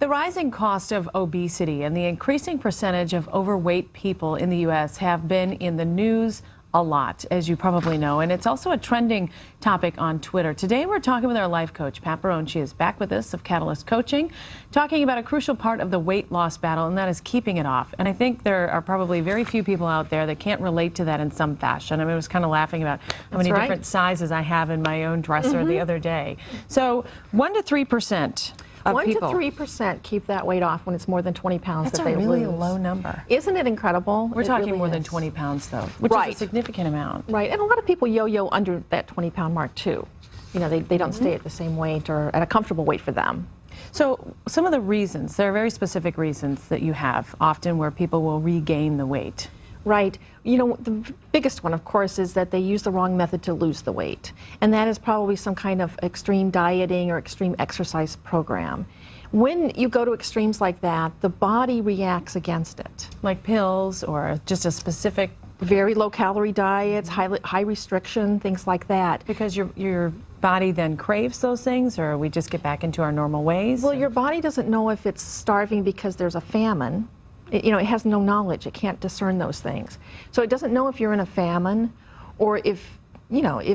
The rising cost of obesity and the increasing percentage of overweight people in the U.S. have been in the news a lot, as you probably know, and it's also a trending topic on Twitter. Today we're talking with our life coach, Pat Barone. She is back with us of Catalyst Coaching, talking about a crucial part of the weight loss battle, and that is keeping it off. And I think there are probably very few people out there that can't relate to that in some fashion. I mean, I was kind of laughing about how many different sizes I have in my own dresser the other day. So 1 to 3%. 1 to 3% keep that weight off when it's more than 20 pounds That's that they lose. a really low number. Isn't it incredible? We're talking really more than is. 20 pounds, though, which is a significant amount. Right, and a lot of people yo-yo under that 20-pound mark, too. You know, they don't stay at the same weight or at a comfortable weight for them. So some of the reasons, there are very specific reasons that you have, often where people will regain the weight. Right. You know, the biggest one, of course, is that they use the wrong method to lose the weight. And that is probably some kind of extreme dieting or extreme exercise program. When you go to extremes like that, the body reacts against it. Like pills or just a specific... Very low-calorie diets, high restriction, things like that. Because your body then craves those things, or we just get back into our normal ways? Well, your body doesn't know if it's starving because there's a famine. It has no knowledge. It can't discern those things. So it doesn't know if you're in a famine or if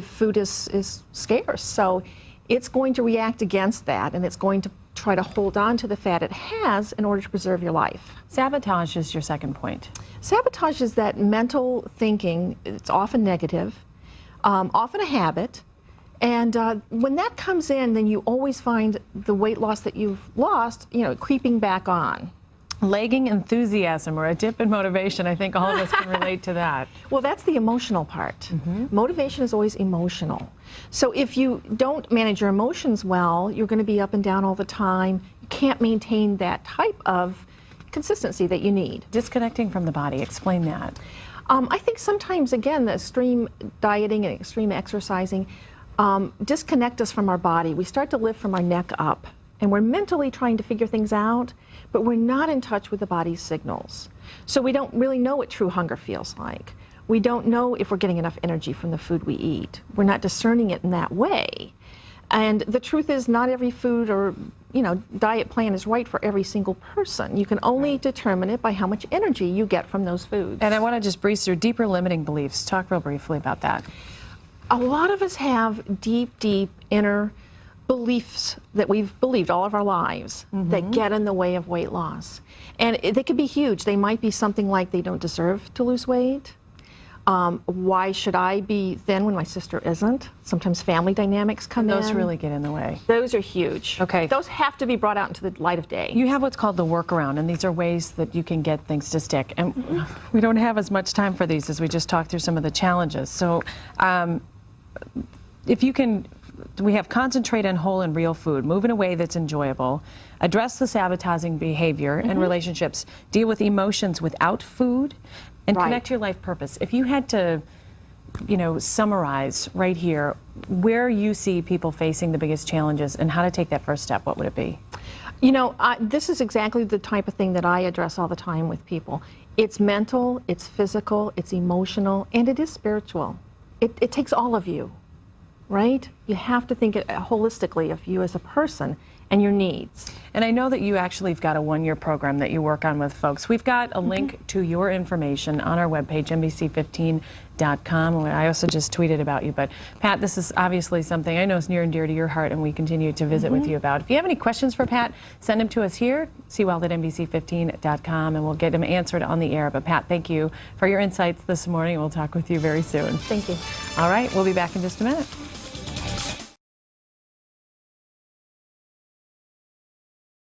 food is scarce. So it's going to react against that, and it's going to try to hold on to the fat it has in order to preserve your life. Sabotage is your second point. Sabotage is that mental thinking. It's often negative, often a habit. And when that comes in, then you always find the weight loss that you've lost, creeping back on. Lagging enthusiasm or a dip in motivation, I think all of us can relate to that. Well, that's the emotional part. Motivation is always emotional. So if you don't manage your emotions well, you're going to be up and down all the time. You can't maintain that type of consistency that you need. Disconnecting from the body, explain that. I think sometimes, again, the extreme dieting and extreme exercising disconnect us from our body. We start to live from our neck up, and we're mentally trying to figure things out, but we're not in touch with the body's signals. So we don't really know what true hunger feels like. We don't know if we're getting enough energy from the food we eat. We're not discerning it in that way. And the truth is, not every food or diet plan is right for every single person. You can only determine it by how much energy you get from those foods. And I want to just breeze through deeper limiting beliefs. Talk real briefly about that. A lot of us have deep inner beliefs that we've believed all of our lives that get in the way of weight loss. And they could be huge. They might be something like they don't deserve to lose weight. Why should I be thin when my sister isn't? Sometimes family dynamics come in. Those really get in the way. Those are huge. Okay. Those have to be brought out into the light of day. You have what's called the workaround, and these are ways that you can get things to stick. And we don't have as much time for these as we just talked through some of the challenges. So if you can... We have concentrate on whole and real food, move in a way that's enjoyable, address the sabotaging behavior and relationships, deal with emotions without food, and connect your life purpose. If you had to, summarize right here where you see people facing the biggest challenges and how to take that first step, what would it be? This is exactly the type of thing that I address all the time with people. It's mental, it's physical, it's emotional, and it is spiritual. It takes all of you. Right? You have to think holistically of you as a person and your needs. And I know that you actually have got a one-year program that you work on with folks. We've got a link to your information on our webpage, NBC15.com. I also just tweeted about you. But Pat, this is obviously something I know is near and dear to your heart, and we continue to visit with you about. If you have any questions for Pat, send them to us here, cweld@NBC15.com, and we'll get them answered on the air. But Pat, thank you for your insights this morning. We'll talk with you very soon. Thank you. All right, we'll be back in just a minute.